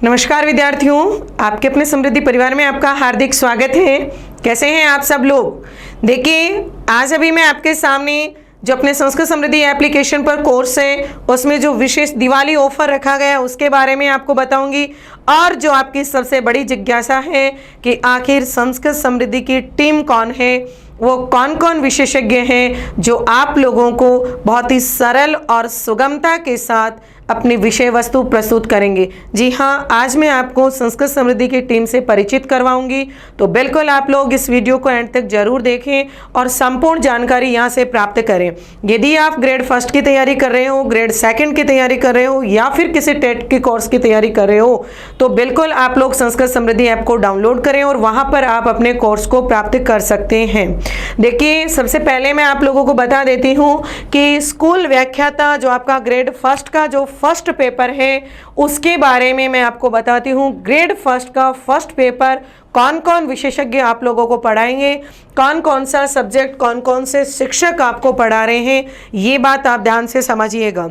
नमस्कार विद्यार्थियों, आपके अपने समृद्धि परिवार में आपका हार्दिक स्वागत है। कैसे हैं आप सब लोग? देखिए, आज अभी मैं आपके सामने जो अपने संस्कृत समृद्धि एप्लीकेशन पर कोर्स है उसमें जो विशेष दिवाली ऑफर रखा गया उसके बारे में आपको बताऊंगी। और जो आपकी सबसे बड़ी जिज्ञासा है कि आखिर संस्कृत समृद्धि की टीम कौन है, वो कौन कौन विशेषज्ञ हैं जो आप लोगों को बहुत ही सरल और सुगमता के साथ अपनी विषय वस्तु प्रस्तुत करेंगे। जी हाँ, आज मैं आपको संस्कृत समृद्धि की टीम से परिचित करवाऊंगी, तो बिल्कुल आप लोग इस वीडियो को एंड तक जरूर देखें और संपूर्ण जानकारी यहाँ से प्राप्त करें। यदि आप ग्रेड फर्स्ट की तैयारी कर रहे हो, ग्रेड सेकंड की तैयारी कर रहे हो या फिर किसी टेट के कोर्स की तैयारी कर रहे हो, तो बिल्कुल आप लोग संस्कृत समृद्धि ऐप को डाउनलोड करें और वहाँ पर आप अपने कोर्स को प्राप्त कर सकते हैं। देखिए, सबसे पहले मैं आप लोगों को बता देती हूँ कि स्कूल व्याख्याता जो आपका ग्रेड फर्स्ट का जो फर्स्ट पेपर है उसके बारे में मैं आपको बताती हूँ। ग्रेड फर्स्ट का फर्स्ट पेपर कौन कौन विशेषज्ञ आप लोगों को पढ़ाएंगे, कौन कौन सा सब्जेक्ट, कौन कौन से शिक्षक आपको पढ़ा रहे हैं, ये बात आप ध्यान से समझिएगा।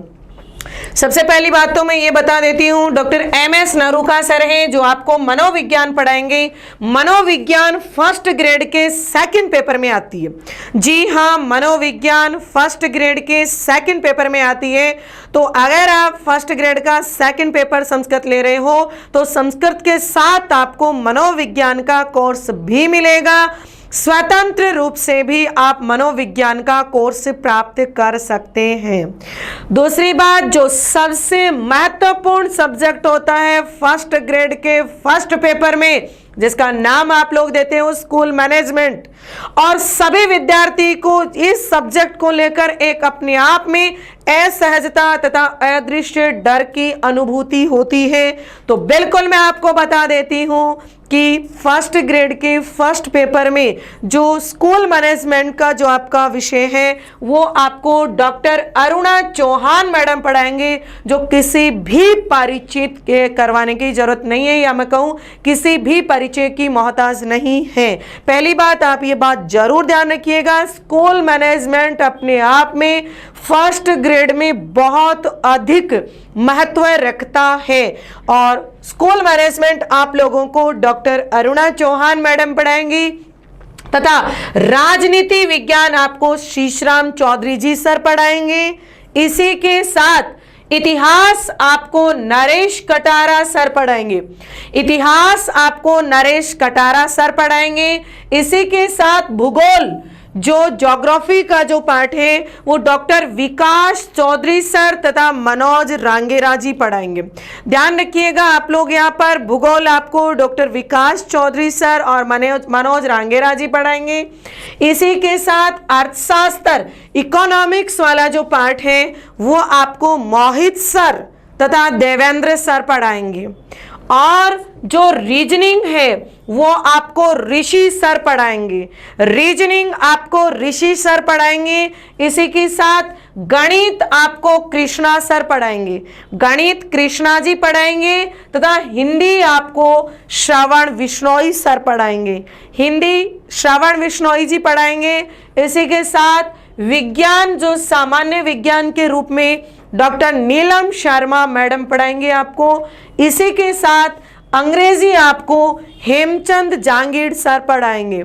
सबसे पहली बात तो मैं ये बता देती हूँ, डॉक्टर MS नरूका सर हैं जो आपको मनोविज्ञान पढ़ाएंगे। मनोविज्ञान फर्स्ट ग्रेड के सेकंड पेपर में आती है। जी हाँ, मनोविज्ञान फर्स्ट ग्रेड के सेकंड पेपर में आती है। तो अगर आप फर्स्ट ग्रेड का सेकंड पेपर संस्कृत ले रहे हो तो संस्कृत के साथ आपको मनोविज्ञान का कोर्स भी मिलेगा। स्वतंत्र रूप से भी आप मनोविज्ञान का कोर्स प्राप्त कर सकते हैं। दूसरी बात, जो सबसे महत्वपूर्ण सब्जेक्ट होता है फर्स्ट ग्रेड के फर्स्ट पेपर में, जिसका नाम आप लोग देते हो स्कूल मैनेजमेंट, और सभी विद्यार्थी को इस सब्जेक्ट को लेकर एक अपने आप में असहजता तथा अदृश्य डर की अनुभूति होती है। तो बिल्कुल मैं आपको बता देती हूं कि फर्स्ट ग्रेड के फर्स्ट पेपर में जो स्कूल मैनेजमेंट का जो आपका विषय है वो आपको डॉक्टर अरुणा चौहान मैडम पढ़ाएंगे, जो किसी भी परिचित के करवाने की जरूरत नहीं है, या मैं कहूँ किसी भी परिचय की मोहताज नहीं है। पहली बात, आप ये बात जरूर ध्यान रखिएगा, स्कूल मैनेजमेंट अपने आप में फर्स्ट ग्रेड में बहुत अधिक महत्व रखता है। और स्कूल मैनेजमेंट आप लोगों को डॉक्टर अरुणा चौहान मैडम पढ़ाएंगी तथा राजनीति विज्ञान आपको शीशराम चौधरी जी सर पढ़ाएंगे। इसी के साथ इतिहास आपको नरेश कटारा सर पढ़ाएंगे। इतिहास आपको नरेश कटारा सर पढ़ाएंगे। इसी के साथ भूगोल जो ज्योग्राफी का जो पार्ट है वो डॉक्टर विकास चौधरी सर तथा मनोज रांगेरा जी पढ़ाएंगे। ध्यान रखिएगा आप लोग, यहाँ पर भूगोल आपको डॉक्टर विकास चौधरी सर और मनोज रांगेरा जी पढ़ाएंगे। इसी के साथ अर्थशास्त्र इकोनॉमिक्स वाला जो पार्ट है वो आपको मोहित सर तथा देवेंद्र सर पढ़ाएंगे। और जो रीजनिंग है वो आपको ऋषि सर पढ़ाएंगे। रीजनिंग आपको ऋषि सर पढ़ाएंगे। इसी के साथ गणित आपको कृष्णा सर पढ़ाएंगे, गणित कृष्णा जी पढ़ाएंगे तथा हिंदी आपको श्रवण विश्नोई सर पढ़ाएंगे, हिंदी श्रवण विश्नोई जी पढ़ाएंगे। इसी के साथ विज्ञान जो सामान्य विज्ञान के रूप में डॉक्टर नीलम शर्मा मैडम पढ़ाएंगे आपको। इसी के साथ अंग्रेजी आपको हेमचंद जांगीर सर पढ़ाएंगे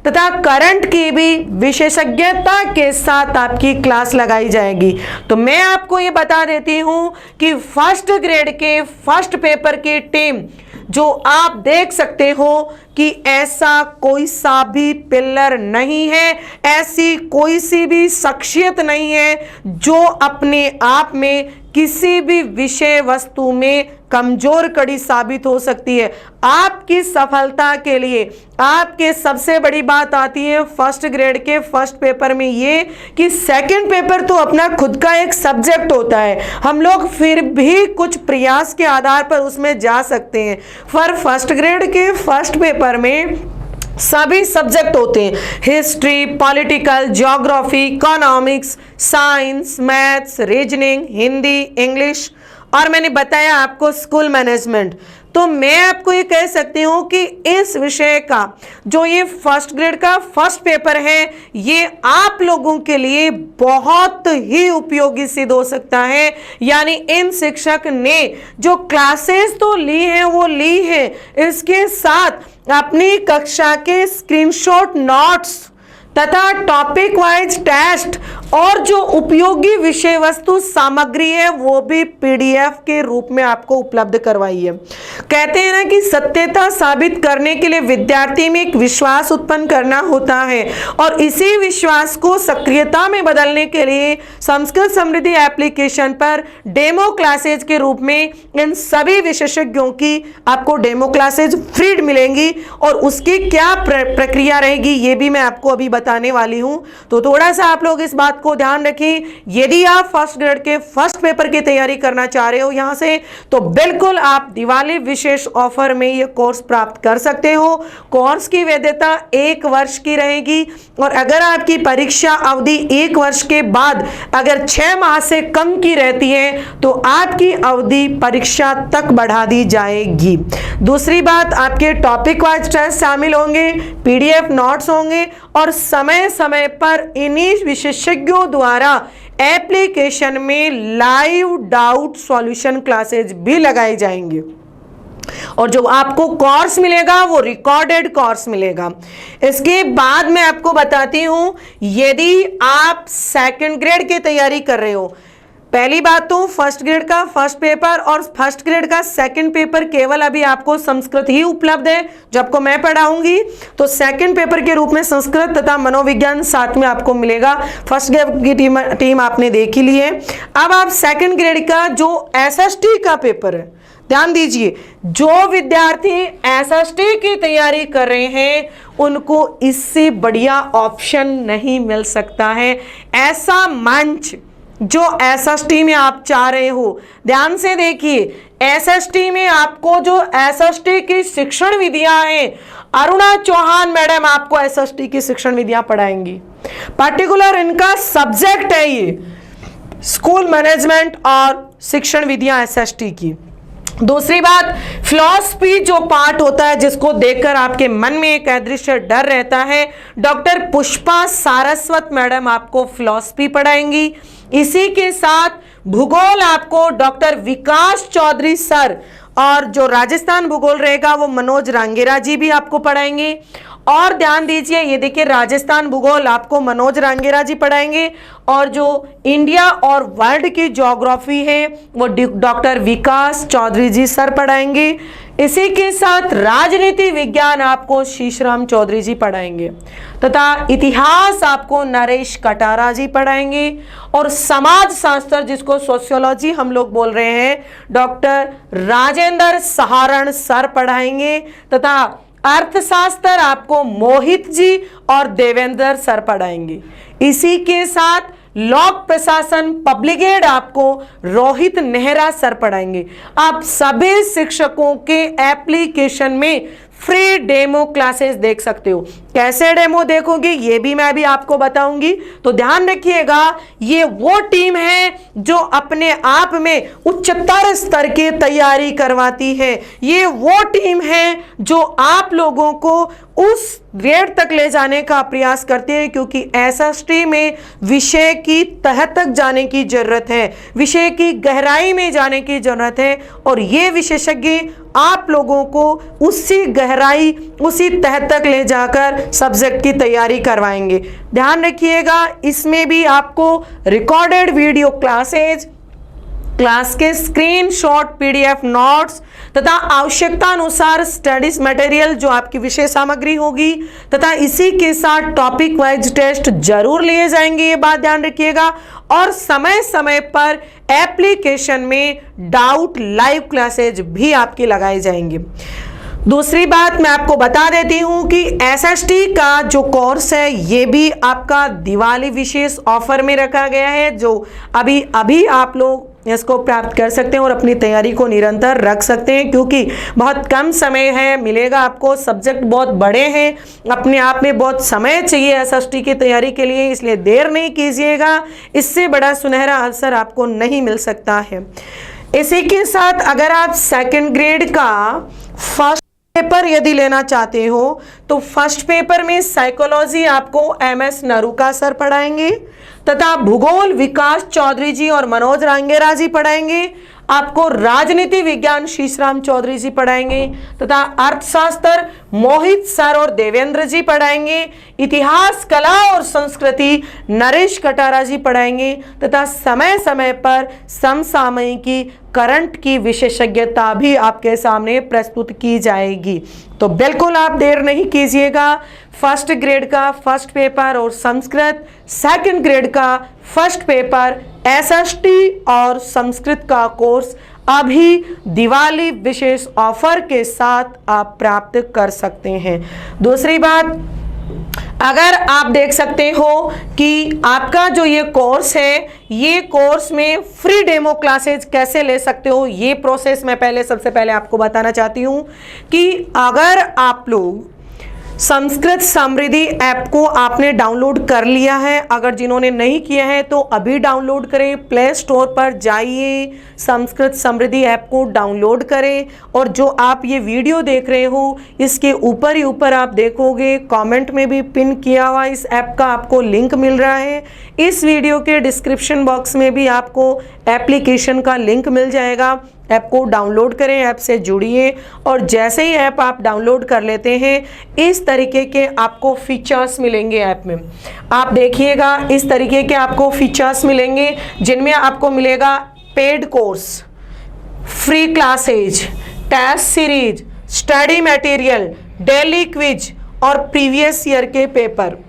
तथा करंट की भी विशेषज्ञता के साथ आपकी क्लास लगाई जाएगी। तो मैं आपको ये बता देती हूं कि फर्स्ट ग्रेड के फर्स्ट पेपर की टीम जो आप देख सकते हो कि ऐसा कोई सा भी पिलर नहीं है, ऐसी कोई सी भी शख्सियत नहीं है जो अपने आप में किसी भी विषय वस्तु में कमजोर कड़ी साबित हो सकती है। आपकी सफलता के लिए आपके सबसे बड़ी बात आती है फर्स्ट ग्रेड के फर्स्ट पेपर में ये कि सेकंड पेपर तो अपना खुद का एक सब्जेक्ट होता है, हम लोग फिर भी कुछ प्रयास के आधार पर उसमें जा सकते हैं। पर फर्स्ट ग्रेड के फर्स्ट पेपर में सभी सब्जेक्ट होते हैं, history, political, geography, economics, science, maths, reasoning, Hindi, English और मैंने बताया आपको स्कूल मैनेजमेंट। तो मैं आपको ये कह सकती हूँ कि इस विषय का जो ये फर्स्ट ग्रेड का फर्स्ट पेपर है, ये आप लोगों के लिए बहुत ही उपयोगी सिद्ध हो सकता है। यानी इन शिक्षक ने जो क्लासेस तो ली हैं वो ली है, इसके साथ अपनी कक्षा के स्क्रीनशॉट नोट्स तथा टॉपिक वाइज टेस्ट और जो उपयोगी विषय वस्तु सामग्री है वो भी पीडीएफ के रूप में आपको उपलब्ध करवाई है। कहते हैं ना कि सत्यता साबित करने के लिए विद्यार्थी में एक विश्वास उत्पन्न करना होता है, और इसी विश्वास को सक्रियता में बदलने के लिए संस्कृत समृद्धि एप्लीकेशन पर डेमो क्लासेज के रूप में इन सभी विशेषज्ञों की आपको डेमो क्लासेज फ्री मिलेंगी, और उसकी क्या प्रक्रिया रहेगी ये भी मैं आपको अभी बताने वाली हूं। तो थोड़ा सा आप लोग इस बात को ध्यान रखें, यदि आप फर्स्ट ग्रेड के फर्स्ट पेपर की तैयारी करना चाह रहे हो यहां से, तो बिल्कुल आप दिवाली विशेष ऑफर में ये कोर्स प्राप्त कर सकते हो। कोर्स की वैधता 1 वर्ष की रहेगी, और अगर आपकी परीक्षा अवधि 1 वर्ष के बाद अगर 6 माह से कम की रहती है तो आपकी अवधि परीक्षा तक बढ़ा दी जाएगी। दूसरी बात, आपके टॉपिक वाइज टेस्ट शामिल होंगे, पीडीएफ नोट्स होंगे, और समय समय पर इन्हीं विशेषज्ञों द्वारा एप्लीकेशन में लाइव डाउट सॉल्यूशन क्लासेज भी लगाए जाएंगे, और जो आपको कोर्स मिलेगा वो रिकॉर्डेड कोर्स मिलेगा। इसके बाद मैं आपको बताती हूं, यदि आप सेकंड ग्रेड की तैयारी कर रहे हो, पहली बात तो फर्स्ट ग्रेड का फर्स्ट पेपर और फर्स्ट ग्रेड का सेकंड पेपर केवल अभी आपको संस्कृत ही उपलब्ध है जो आपको मैं पढ़ाऊंगी। तो सेकंड पेपर के रूप में संस्कृत तथा मनोविज्ञान साथ में आपको मिलेगा। फर्स्ट ग्रेड की टीम आपने देख ही ली है। अब आप सेकंड ग्रेड का जो एसएसटी का पेपर है, ध्यान दीजिए, जो विद्यार्थी एसएसटी की तैयारी कर रहे हैं उनको इससे बढ़िया ऑप्शन नहीं मिल सकता है। ऐसा मंच जो एसएसटी में आप चाह रहे हो, ध्यान से देखिए, एसएसटी में आपको जो एसएसटी की शिक्षण विधियां हैं, अरुणा चौहान मैडम आपको एसएसटी की शिक्षण विधियां पढ़ाएंगी। पर्टिकुलर इनका सब्जेक्ट है ये स्कूल मैनेजमेंट और शिक्षण विधियां एसएसटी की। दूसरी बात, फिलॉसफी जो पार्ट होता है जिसको देखकर आपके मन में एक अदृश्य डर रहता है, डॉक्टर पुष्पा सारस्वत मैडम आपको फिलॉसफी पढ़ाएंगी। इसी के साथ भूगोल आपको डॉक्टर विकास चौधरी सर, और जो राजस्थान भूगोल रहेगा वो मनोज रांगेरा जी भी आपको पढ़ाएंगे। और ध्यान दीजिए, ये देखिए, राजस्थान भूगोल आपको मनोज रांगेरा जी पढ़ाएंगे, और जो इंडिया और वर्ल्ड की ज्योग्राफी है वो डॉक्टर विकास चौधरी जी सर पढ़ाएंगे। इसी के साथ राजनीति विज्ञान आपको शीशराम चौधरी जी पढ़ाएंगे, तथा इतिहास आपको नरेश कटारा जी पढ़ाएंगे, और समाज शास्त्र जिसको सोशियोलॉजी हम लोग बोल रहे हैं डॉक्टर राजेंद्र सहारण सर पढ़ाएंगे, तथा अर्थशास्त्र आपको मोहित जी और देवेंद्र सर पढ़ाएंगे। इसी के साथ लोक प्रशासन पब्लिक एड आपको रोहित नेहरा सर पढ़ाएंगे। आप सभी शिक्षकों के एप्लीकेशन में फ्री डेमो क्लासेस देख सकते हो। कैसे डेमो देखोगे ये भी मैं अभी आपको बताऊंगी। तो ध्यान रखिएगा, ये वो टीम है जो अपने आप में उच्चतर स्तर की तैयारी करवाती है। ये वो टीम है जो आप लोगों को उस ग्रेड तक ले जाने का प्रयास करते हैं, क्योंकि एसएसटी में विषय की तह तक जाने की जरूरत है, विषय की गहराई में जाने की जरूरत है, और ये विशेषज्ञ आप लोगों को उसी गहराई उसी तह तक ले जाकर सब्जेक्ट की तैयारी करवाएंगे। ध्यान रखिएगा, इसमें भी आपको रिकॉर्डेड वीडियो क्लासेज, क्लास के स्क्रीनशॉट, पीडीएफ नोट्स तथा आवश्यकता अनुसार स्टडीज मटेरियल जो आपकी विषय सामग्री होगी, तथा इसी के साथ टॉपिक वाइज टेस्ट जरूर लिए जाएंगे, ये बात ध्यान रखिएगा। और समय समय पर एप्लीकेशन में डाउट लाइव क्लासेज भी आपकी लगाए जाएंगे। दूसरी बात मैं आपको बता देती हूं कि एसएसटी का जो कोर्स है ये भी आपका दिवाली विशेष ऑफर में रखा गया है, जो अभी आप लोग इसको प्राप्त कर सकते हैं और अपनी तैयारी को निरंतर रख सकते हैं, क्योंकि बहुत कम समय है मिलेगा आपको। सब्जेक्ट बहुत बड़े हैं, अपने आप में बहुत समय चाहिए एसएसटी की तैयारी के लिए, इसलिए देर नहीं कीजिएगा। इससे बड़ा सुनहरा अवसर आपको नहीं मिल सकता है। इसी के साथ अगर आप सेकंड ग्रेड का फर्स्ट पेपर यदि लेना चाहते हो तो फर्स्ट पेपर में साइकोलॉजी आपको MS नरूका सर पढ़ाएंगे तथा भूगोल विकास चौधरी जी और मनोज रांगेरा जी पढ़ाएंगे। आपको राजनीति विज्ञान शीशराम चौधरी जी पढ़ाएंगे तथा अर्थशास्त्र मोहित सर और देवेंद्र जी पढ़ाएंगे। इतिहास कला और संस्कृति नरेश कटारा जी पढ़ाएंगे तथा समय समय पर समसामयिकी करंट की विशेषज्ञता भी आपके सामने प्रस्तुत की जाएगी। तो बिल्कुल आप देर नहीं कीजिएगा। फर्स्ट ग्रेड का फर्स्ट पेपर और संस्कृत, सेकंड ग्रेड का फर्स्ट पेपर SST और संस्कृत का कोर्स अभी दिवाली विशेष ऑफर के साथ आप प्राप्त कर सकते हैं। दूसरी बात, अगर आप देख सकते हो कि आपका जो ये कोर्स है, ये कोर्स में फ्री डेमो क्लासेज कैसे ले सकते हो, ये प्रोसेस मैं सबसे पहले आपको बताना चाहती हूँ कि अगर आप लोग संस्कृत समृद्धि ऐप को आपने डाउनलोड कर लिया है, अगर जिन्होंने नहीं किया है तो अभी डाउनलोड करें, प्ले स्टोर पर जाइए, संस्कृत समृद्धि ऐप को डाउनलोड करें और जो आप ये वीडियो देख रहे हो इसके ऊपर ही ऊपर आप देखोगे कमेंट में भी पिन किया हुआ इस ऐप का आपको लिंक मिल रहा है। इस वीडियो के डिस्क्रिप्शन बॉक्स में भी आपको एप्लीकेशन का लिंक मिल जाएगा। ऐप को डाउनलोड करें, ऐप से जुड़िए और जैसे ही ऐप आप डाउनलोड कर लेते हैं इस तरीके के आपको फीचर्स मिलेंगे ऐप में। आप देखिएगा इस तरीके के आपको फीचर्स मिलेंगे जिनमें आपको मिलेगा paid course, free classes, test series, study material, daily quiz और प्रीवियस ईयर के पेपर।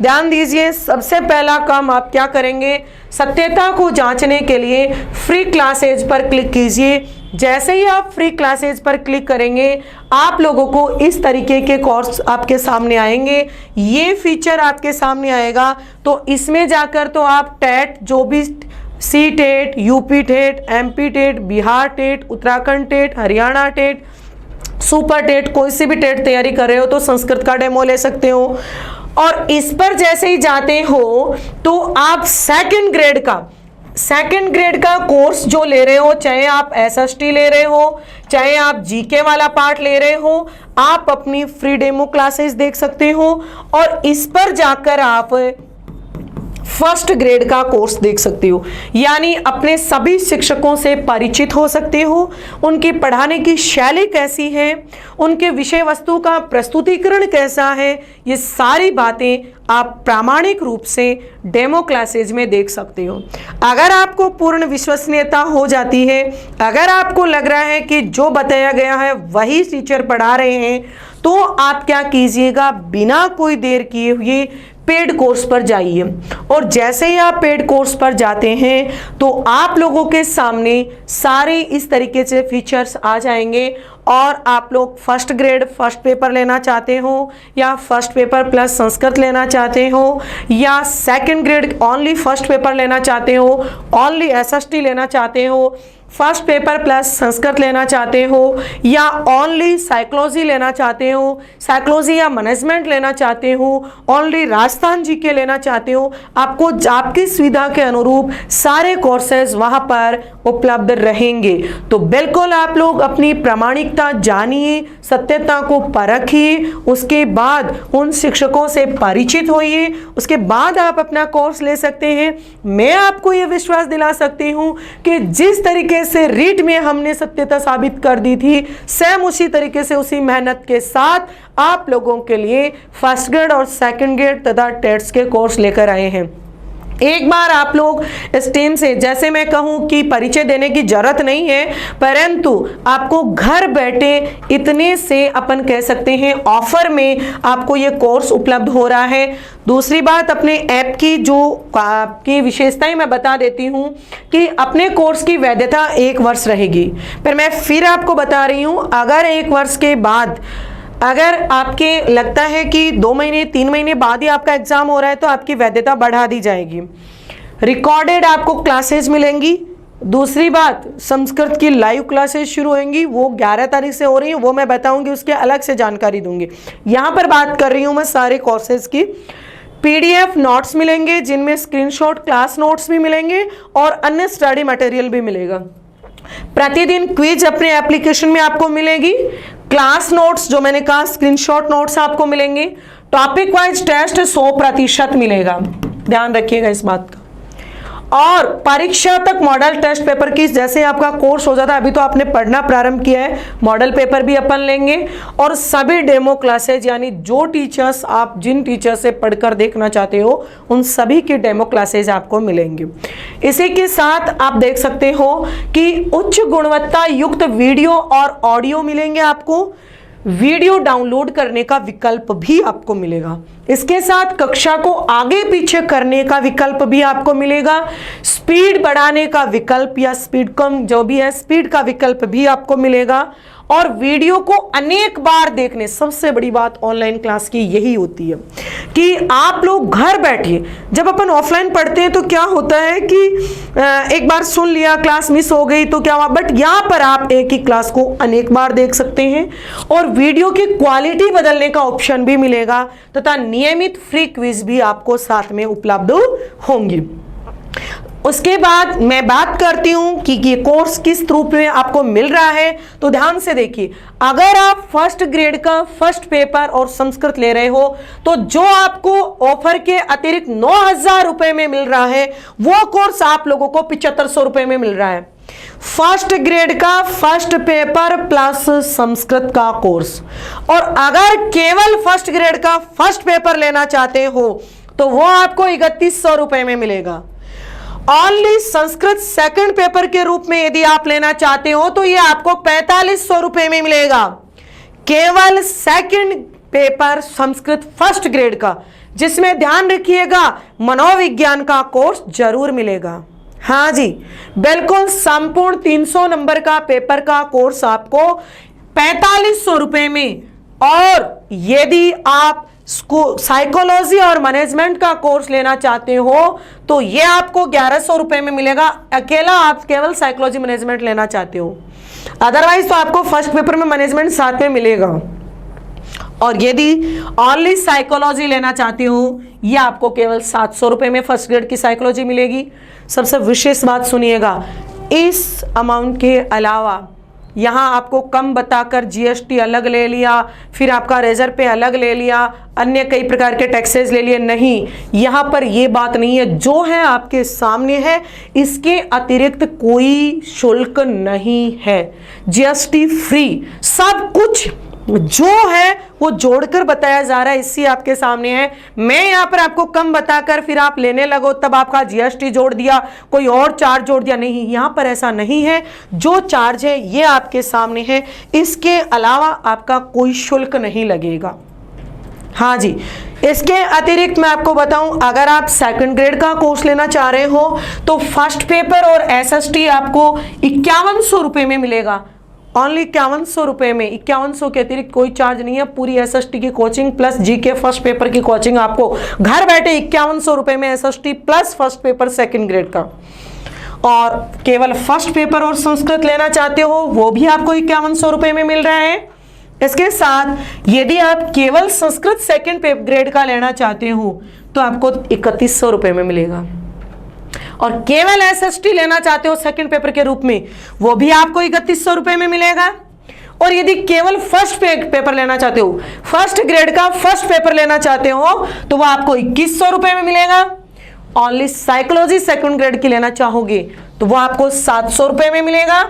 ध्यान दीजिए, सबसे पहला काम आप क्या करेंगे, सत्यता को जांचने के लिए फ्री क्लासेज पर क्लिक कीजिए। जैसे ही आप फ्री क्लासेज पर क्लिक करेंगे आप लोगों को इस तरीके के कोर्स आपके सामने आएंगे। ये फीचर आपके सामने आएगा तो इसमें जाकर तो आप टेट, जो भी C TET, UP TET, MP TET, Bihar TET, Uttarakhand TET, Haryana TET, super TET, कोई सी भी टेट तैयारी कर रहे हो तो संस्कृत का डेमो ले सकते हो। और इस पर जैसे ही जाते हो तो आप सेकंड ग्रेड का कोर्स जो ले रहे हो, चाहे आप SST ले रहे हो, चाहे आप GK वाला पार्ट ले रहे हो, आप अपनी फ्री डेमो क्लासेस देख सकते हो और इस पर जाकर आप फर्स्ट ग्रेड का कोर्स देख सकते हो। यानी अपने सभी शिक्षकों से परिचित हो सकते हो, उनकी पढ़ाने की शैली कैसी है, उनके विषय वस्तु का प्रस्तुतिकरण कैसा है, ये सारी बातें आप प्रामाणिक रूप से डेमो क्लासेज में देख सकते हो। अगर आपको पूर्ण विश्वसनीयता हो जाती है, अगर आपको लग रहा है कि जो बताया गया है वही टीचर पढ़ा रहे हैं, तो आप क्या कीजिएगा, बिना कोई देर किए हुए पेड कोर्स पर जाइए और जैसे ही आप पेड कोर्स पर जाते हैं तो आप लोगों के सामने सारे इस तरीके से फीचर्स आ जाएंगे। और आप लोग फर्स्ट ग्रेड फर्स्ट पेपर लेना चाहते हो या फर्स्ट पेपर प्लस संस्कृत लेना चाहते हो या second grade only first paper लेना चाहते हो, ओनली SST लेना चाहते हो, फर्स्ट पेपर प्लस संस्कृत लेना चाहते हो या ओनली साइकोलॉजी लेना चाहते हो, साइकोलॉजी या मैनेजमेंट लेना चाहते हो, ओनली राजस्थान GK लेना चाहते हो, आपको आपकी सुविधा के अनुरूप सारे कोर्सेज वहां पर उपलब्ध रहेंगे। तो बिल्कुल आप लोग अपनी प्रामाणिकता जानिए, सत्यता को परखिए, उसके बाद उन शिक्षकों से परिचित होइए, उसके बाद आप अपना कोर्स ले सकते हैं। मैं आपको ये विश्वास दिला सकती हूँ कि जिस तरीके से रीट में हमने सत्यता साबित कर दी थी, सेम उसी तरीके से उसी मेहनत के साथ आप लोगों के लिए फर्स्ट ग्रेड और सेकंड ग्रेड तथा टेट्स के कोर्स लेकर आए हैं। एक बार आप लोग इस टीम से, जैसे मैं कहूँ कि परिचय देने की जरूरत नहीं है, परंतु आपको घर बैठे इतने से अपन कह सकते हैं ऑफर में आपको ये कोर्स उपलब्ध हो रहा है। दूसरी बात, अपने ऐप की जो आपकी विशेषताएं मैं बता देती हूँ कि अपने कोर्स की वैधता 1 वर्ष रहेगी। पर मैं फिर आपको बता रही हूँ, अगर 1 वर्ष के बाद अगर आपके लगता है कि 2 महीने 3 महीने बाद ही आपका एग्जाम हो रहा है तो आपकी वैधता बढ़ा दी जाएगी। रिकॉर्डेड आपको क्लासेस मिलेंगी। दूसरी बात, संस्कृत की लाइव क्लासेस शुरू होंगी, वो 11 तारीख से हो रही है, वो मैं बताऊंगी, उसके अलग से जानकारी दूंगी। यहाँ पर बात कर रही हूँ मैं सारे कोर्सेज की। PDF नोट्स मिलेंगे जिनमें स्क्रीनशॉट क्लास नोट्स भी मिलेंगे और अन्य स्टडी मटेरियल भी मिलेगा। प्रतिदिन क्विज अपने एप्लीकेशन में आपको मिलेगी, क्लास नोट्स जो मैंने कहा स्क्रीनशॉट नोट्स आपको मिलेंगे, टॉपिक वाइज टेस्ट 100% मिलेगा, ध्यान रखिएगा इस बात का। और परीक्षा तक मॉडल टेस्ट पेपर की जैसे आपका कोर्स हो जाता है, अभी तो आपने पढ़ना प्रारंभ किया है, मॉडल पेपर भी अपन लेंगे और सभी डेमो क्लासेज यानी जो टीचर्स आप जिन टीचर से पढ़कर देखना चाहते हो उन सभी की डेमो क्लासेज आपको मिलेंगे। इसी के साथ आप देख सकते हो कि उच्च गुणवत्ता युक्त वीडियो और ऑडियो मिलेंगे आपको, वीडियो डाउनलोड करने का विकल्प भी आपको मिलेगा, इसके साथ कक्षा को आगे पीछे करने का विकल्प भी आपको मिलेगा, स्पीड बढ़ाने का विकल्प या स्पीड कम जो भी है स्पीड का विकल्प भी आपको मिलेगा, और वीडियो को अनेक बार देखने, सबसे बड़ी बात ऑनलाइन क्लास की यही होती है कि आप लोग घर बैठे, जब अपन ऑफलाइन पढ़ते हैं तो क्या होता है कि एक बार सुन लिया क्लास मिस हो गई तो क्या हुआ, बट यहाँ पर आप एक ही क्लास को अनेक बार देख सकते हैं और वीडियो की क्वालिटी बदलने का ऑप्शन भी मिलेगा तथा नियमित फ्री क्विज भी आपको साथ में उपलब्ध होंगी। उसके बाद मैं बात करती हूं कि ये कोर्स किस रूप में आपको मिल रहा है, तो ध्यान से देखिए, अगर आप फर्स्ट ग्रेड का फर्स्ट पेपर और संस्कृत ले रहे हो तो जो आपको ऑफर के अतिरिक्त 9,000 रुपए में मिल रहा है वो कोर्स आप लोगों को 7,500 रुपए में मिल रहा है। फर्स्ट ग्रेड का फर्स्ट पेपर प्लस संस्कृत का कोर्स, और अगर केवल फर्स्ट ग्रेड का फर्स्ट पेपर लेना चाहते हो तो वो आपको 3,100 रुपए में मिलेगा। ओनली संस्कृत सेकंड पेपर के रूप में यदि आप लेना चाहते हो तो ये आपको 4,500 रुपए में मिलेगा, केवल second paper Sanskrit first grade का, जिसमें ध्यान रखिएगा मनोविज्ञान का कोर्स जरूर मिलेगा। हाँ जी बिल्कुल, संपूर्ण 300 नंबर का पेपर का कोर्स आपको 4,500 रुपए में, और यदि आप साइकोलॉजी और मैनेजमेंट का कोर्स लेना चाहते हो तो ये आपको 1,100 रुपए में मिलेगा, अकेला आप केवल साइकोलॉजी मैनेजमेंट लेना चाहते हो, अदरवाइज तो आपको फर्स्ट पेपर में मैनेजमेंट साथ में मिलेगा। और यदि ओनली साइकोलॉजी लेना चाहते हो ये आपको केवल 700 रुपए में फर्स्ट ग्रेड की साइकोलॉजी मिलेगी। सबसे विशेष बात सुनिएगा, इस अमाउंट के अलावा यहाँ आपको कम बताकर जीएसटी अलग ले लिया, फिर आपका रेजर पे अलग ले लिया, अन्य कई प्रकार के टैक्सेस ले लिए, नहीं, यहाँ पर ये बात नहीं है, जो है आपके सामने है, इसके अतिरिक्त कोई शुल्क नहीं है, जीएसटी फ्री, सब कुछ जो है वो जोड़कर बताया जा रहा है, इसी आपके सामने है। मैं यहाँ पर आपको कम बताकर फिर आप लेने लगो तब आपका जीएसटी जोड़ दिया, कोई और चार्ज जोड़ दिया, नहीं, यहाँ पर ऐसा नहीं है, जो चार्ज है ये आपके सामने है, इसके अलावा आपका कोई शुल्क नहीं लगेगा। हाँ जी, इसके अतिरिक्त मैं आपको बताऊं, अगर आप सेकंड ग्रेड का कोर्स लेना चाह रहे हो तो फर्स्ट पेपर और एसएसटी आपको 5,100 रुपए में मिलेगा, ओनली 5,100 रुपए में, 5,100 के अतिरिक्त कोई चार्ज नहीं है। पूरी एसएसटी की coaching plus GK first paper की कोचिंग आपको घर बैठे 5,100 रुपए में, SST plus first paper second grade का। और केवल फर्स्ट पेपर और संस्कृत लेना चाहते हो वो भी आपको 5,100 रुपए में मिल रहा है। इसके साथ यदि आप केवल संस्कृत सेकंड ग्रेड का लेना चाहते हो तो आपको 3,100 रुपए में मिलेगा, और केवल एसएसटी लेना चाहते हो सेकंड पेपर के रूप में वो भी आपको 3,100 रुपए में मिलेगा। और यदि केवल फर्स्ट पेपर लेना चाहते हो, फर्स्ट ग्रेड का फर्स्ट पेपर लेना चाहते हो तो वो आपको 2,100 रुपए में मिलेगा। ओनली साइकोलॉजी सेकंड ग्रेड की लेना चाहोगे तो वो आपको 700 रुपए में मिलेगा,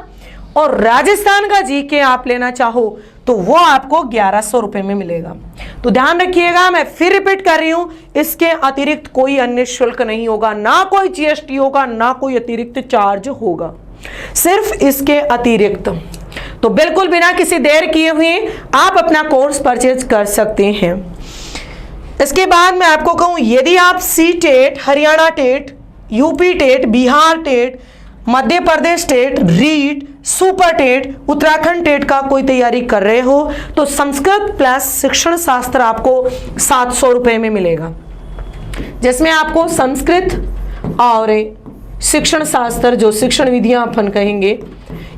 और राजस्थान का जीके आप लेना चाहो तो वो आपको 1,100 रुपए में मिलेगा। तो ध्यान रखिएगा, मैं फिर रिपीट कर रही हूं, इसके अतिरिक्त कोई अन्य शुल्क नहीं होगा, ना कोई जीएसटी होगा, ना कोई अतिरिक्त चार्ज होगा, सिर्फ इसके अतिरिक्त। तो बिल्कुल बिना किसी देर किए हुए आप अपना कोर्स परचेज कर सकते हैं। इसके बाद मैं आपको कहूं, यदि आप C TET, Haryana TET, UP TET, Bihar TET, Madhya Pradesh TET, REET, super TET, Uttarakhand TET का कोई तैयारी कर रहे हो तो संस्कृत प्लस शिक्षण शास्त्र आपको 700 रुपए में मिलेगा, जिसमें आपको संस्कृत और शिक्षण शास्त्र जो शिक्षण विधियां अपन कहेंगे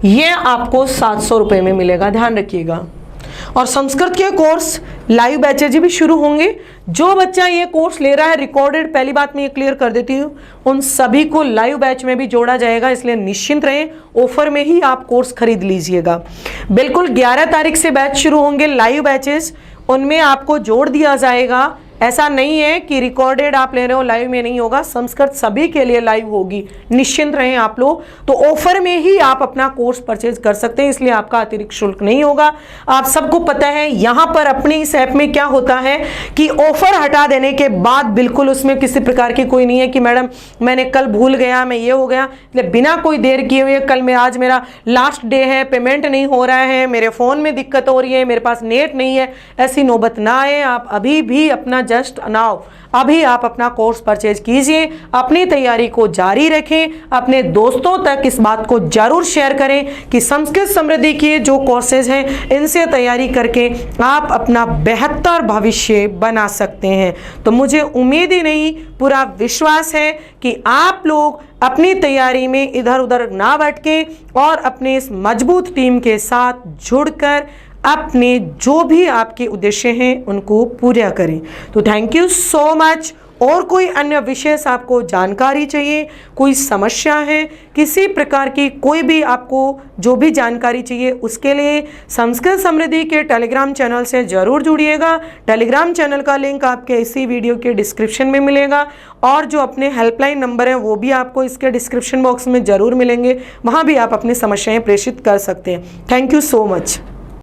ये आपको 700 रुपए में मिलेगा, ध्यान रखिएगा। और संस्कृत के कोर्स लाइव बैचेज भी शुरू होंगे। जो बच्चा ये कोर्स ले रहा है रिकॉर्डेड, पहली बात मैं ये क्लियर कर देती हूँ, उन सभी को लाइव बैच में भी जोड़ा जाएगा, इसलिए निश्चिंत रहें, ऑफर में ही आप कोर्स खरीद लीजिएगा। बिल्कुल 11 तारीख से बैच शुरू होंगे लाइव बैचेस, उनमें आपको जोड़ दिया जाएगा। ऐसा नहीं है कि रिकॉर्डेड आप ले रहे हो लाइव में नहीं होगा, संस्कृत सभी के लिए लाइव होगी, निश्चिंत रहें आप लोग। तो ऑफर में ही आप अपना कोर्स परचेज कर सकते हैं, इसलिए आपका अतिरिक्त शुल्क नहीं होगा। आप सबको पता है यहाँ पर अपनी इस ऐप में क्या होता है कि ऑफर हटा देने के बाद बिल्कुल उसमें किसी प्रकार की कोई नहीं है कि मैडम मैंने कल भूल गया, मैं ये हो गया, बिना कोई देर किए हुए कल मैं आज मेरा लास्ट डे है, पेमेंट नहीं हो रहा है, मेरे फ़ोन में दिक्कत हो रही है, मेरे पास नेट नहीं है, ऐसी नौबत ना आए। आप अभी भी अपना जस्ट नाउ अभी आप अपना कोर्स परचेज कीजिए, अपनी तैयारी को जारी रखें, अपने दोस्तों तक इस बात को जरूर शेयर करें कि संस्कृत समृद्धि के जो कोर्सेज हैं इनसे तैयारी करके आप अपना बेहतर भविष्य बना सकते हैं। तो मुझे उम्मीद ही नहीं, पूरा विश्वास है कि आप लोग अपनी तैयारी में इधर उधर ना भटकें और अपने इस मजबूत टीम के साथ जुड़कर अपने जो भी आपके उद्देश्य हैं उनको पूरा करें। तो थैंक यू सो मच। और कोई अन्य विशेष आपको जानकारी चाहिए, कोई समस्या है, किसी प्रकार की कोई भी आपको जो भी जानकारी चाहिए, उसके लिए संस्कृत समृद्धि के टेलीग्राम चैनल से ज़रूर जुड़िएगा। टेलीग्राम चैनल का लिंक आपके इसी वीडियो के डिस्क्रिप्शन में मिलेगा और जो अपने हेल्पलाइन नंबर हैं वो भी आपको इसके डिस्क्रिप्शन बॉक्स में ज़रूर मिलेंगे, वहाँ भी आप अपनी समस्याएँ प्रेषित कर सकते हैं। Thank you so much.